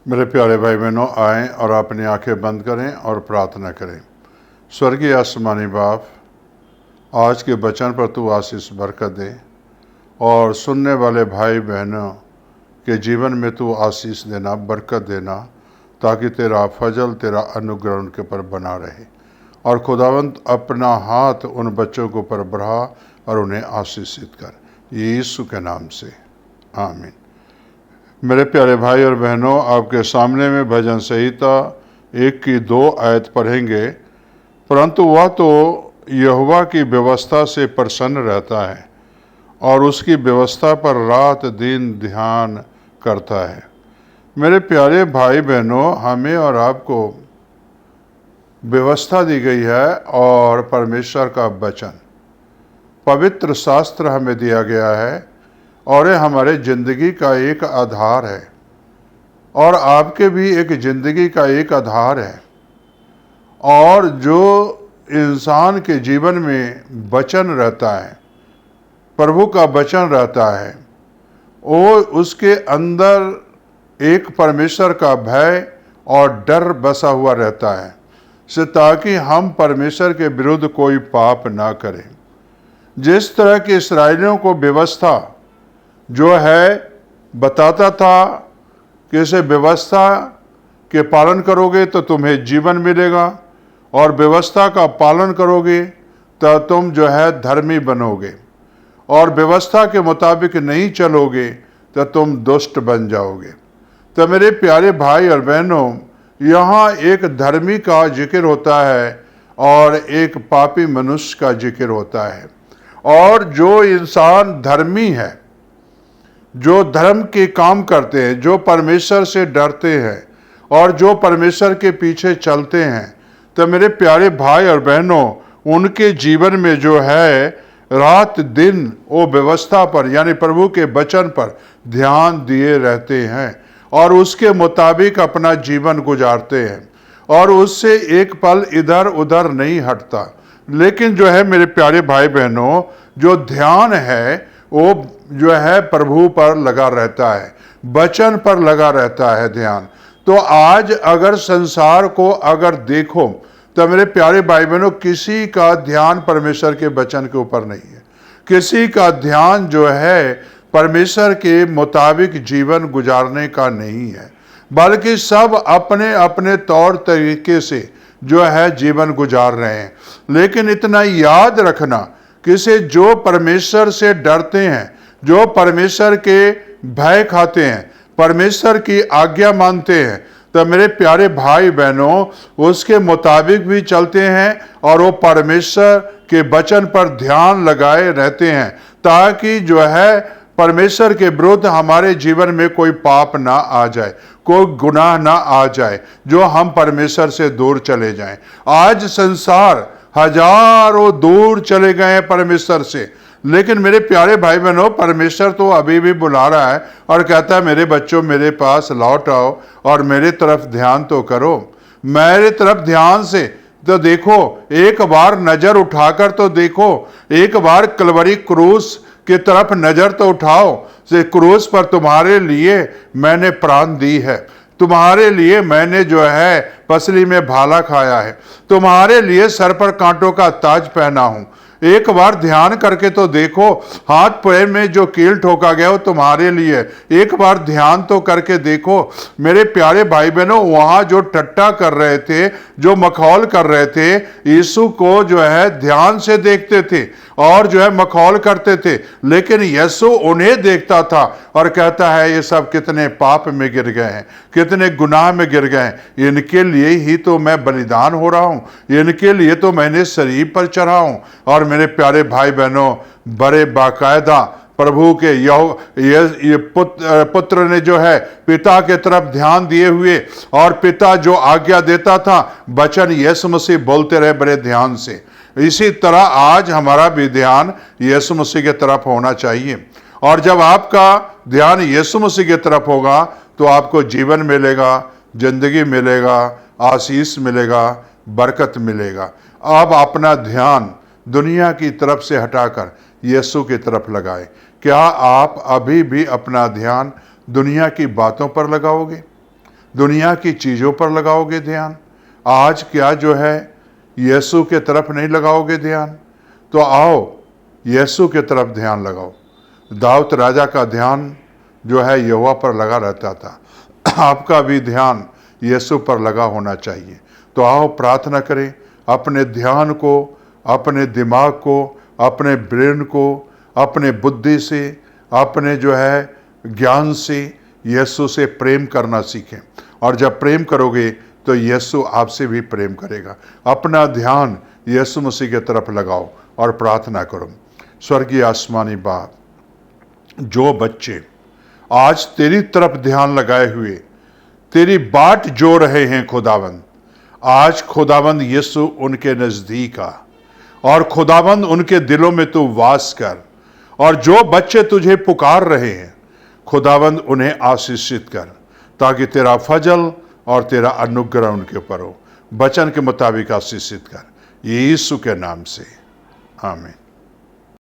मेरे प्यारे भाई बहनों, आएँ और अपनी आंखें बंद करें और प्रार्थना करें। स्वर्गीय आसमानी बाप, आज के वचन पर तू आशीष बरकत दे और सुनने वाले भाई बहनों के जीवन में तू आशीष देना, बरकत देना, ताकि तेरा फजल, तेरा अनुग्रह उनके पर बना रहे। और खुदावंत अपना हाथ उन बच्चों के ऊपर बढ़ा और उन्हें आशीषित कर, यीशु के नाम से, आमीन। मेरे प्यारे भाई और बहनों, आपके सामने में भजन संहिता 1 की 2 आयत पढ़ेंगे। परंतु वह तो यहोवा की व्यवस्था से प्रसन्न रहता है और उसकी व्यवस्था पर रात दिन ध्यान करता है। मेरे प्यारे भाई बहनों, हमें और आपको व्यवस्था दी गई है और परमेश्वर का वचन, पवित्र शास्त्र हमें दिया गया है और ये हमारे ज़िंदगी का एक आधार है और आपके भी एक ज़िंदगी का एक आधार है। और जो इंसान के जीवन में वचन रहता है, प्रभु का वचन रहता है, वो उसके अंदर एक परमेश्वर का भय और डर बसा हुआ रहता है, से ताकि हम परमेश्वर के विरुद्ध कोई पाप ना करें। जिस तरह के इस्राएलियों को व्यवस्था जो है बताता था कि इसे व्यवस्था के पालन करोगे तो तुम्हें जीवन मिलेगा और व्यवस्था का पालन करोगे तो तुम जो है धर्मी बनोगे, और व्यवस्था के मुताबिक नहीं चलोगे तो तुम दुष्ट बन जाओगे। तो मेरे प्यारे भाई और बहनों, यहाँ एक धर्मी का जिक्र होता है और एक पापी मनुष्य का जिक्र होता है। और जो इंसान धर्मी है, जो धर्म के काम करते हैं, जो परमेश्वर से डरते हैं और जो परमेश्वर के पीछे चलते हैं, तो मेरे प्यारे भाई और बहनों, उनके जीवन में जो है रात दिन वो व्यवस्था पर यानी प्रभु के वचन पर ध्यान दिए रहते हैं और उसके मुताबिक अपना जीवन गुजारते हैं और उससे एक पल इधर उधर नहीं हटता। लेकिन जो है मेरे प्यारे भाई बहनों, जो ध्यान है वो जो है प्रभु पर लगा रहता है, वचन पर लगा रहता है ध्यान। तो आज अगर संसार को अगर देखो तो मेरे प्यारे भाई बहनों, किसी का ध्यान परमेश्वर के वचन के ऊपर नहीं है। किसी का ध्यान जो है परमेश्वर के मुताबिक जीवन गुजारने का नहीं है, बल्कि सब अपने अपने तौर तरीके से जो है जीवन गुजार रहे हैं। लेकिन इतना याद रखना कि से जो परमेश्वर से डरते हैं, जो परमेश्वर के भय खाते हैं, परमेश्वर की आज्ञा मानते हैं, तो मेरे प्यारे भाई बहनों उसके मुताबिक भी चलते हैं और वो परमेश्वर के वचन पर ध्यान लगाए रहते हैं, ताकि जो है परमेश्वर के विरुद्ध हमारे जीवन में कोई पाप ना आ जाए, कोई गुनाह ना आ जाए, जो हम परमेश्वर से दूर चले जाएं। आज संसार हजारों दूर चले गए हैं परमेश्वर से, लेकिन मेरे प्यारे भाई बहनों, परमेश्वर तो अभी भी बुला रहा है और कहता है, मेरे बच्चों मेरे पास लौट आओ और मेरे तरफ ध्यान तो करो, मेरे तरफ ध्यान से तो देखो, एक बार नजर उठाकर तो देखो, एक बार कलवरी क्रूस की तरफ नजर तो उठाओ। से क्रूस पर तुम्हारे लिए मैंने प्राण दी है, तुम्हारे लिए मैंने जो है पसली में भाला खाया है, तुम्हारे लिए सर पर कांटों का ताज पहना हूं। एक बार ध्यान करके तो देखो, हाथ पैर में जो कील ठोका गया वो तुम्हारे लिए, एक बार ध्यान तो करके देखो। मेरे प्यारे भाई बहनों, वहां जो टट्टा कर रहे थे, जो मखौल कर रहे थे, यीशु को जो है ध्यान से देखते थे और जो है मखौल करते थे, लेकिन यीशु उन्हें देखता था और कहता है, ये सब कितने पाप में गिर गए हैं, कितने गुनाह में गिर गए हैं, इनके लिए ही तो मैं बलिदान हो रहा हूं, इनके लिए तो मैंने शरीर पर चढ़ा हूं। और मेरे प्यारे भाई बहनों, बड़े बाकायदा प्रभु के ये पुत्र ने जो है पिता के तरफ ध्यान दिए हुए, और पिता जो आज्ञा देता था वचन यीशु मसीह बोलते रहे बड़े ध्यान से। इसी तरह आज हमारा भी ध्यान यीशु मसीह की तरफ होना चाहिए, और जब आपका ध्यान यीशु मसीह की तरफ होगा तो आपको जीवन मिलेगा, जिंदगी मिलेगा, आशीष मिलेगा, बरकत मिलेगा। अब अपना ध्यान दुनिया की तरफ से हटाकर यीशु की तरफ लगाए। क्या आप अभी भी अपना ध्यान दुनिया की बातों पर लगाओगे? दुनिया की चीज़ों पर लगाओगे ध्यान? आज क्या जो है यीशु के तरफ नहीं लगाओगे ध्यान? तो आओ यीशु के तरफ ध्यान लगाओ। दाऊद राजा का ध्यान जो है यहोवा पर लगा रहता था। आपका भी ध्यान यीशु पर लगा होना चाहिए। तो आओ प्रार्थना करें, अपने ध्यान को, अपने दिमाग को, अपने ब्रेन को, अपने बुद्धि से, अपने जो है ज्ञान से यीशु से प्रेम करना सीखें। और जब प्रेम करोगे तो यीशु आपसे भी प्रेम करेगा। अपना ध्यान यीशु मसीह की तरफ लगाओ और प्रार्थना करो। स्वर्गीय आसमानी बाप, जो बच्चे आज तेरी तरफ ध्यान लगाए हुए तेरी बाट जो रहे हैं खुदावंद, आज खुदावंद यीशु उनके नजदीक आ और खुदावंद उनके दिलों में तू वास कर। और जो बच्चे तुझे पुकार रहे हैं खुदावंद उन्हें आशीषित कर, ताकि तेरा फजल और तेरा अनुग्रह उनके ऊपर हो। वचन के मुताबिक आशीषित कर, यीशु के नाम से, आमीन।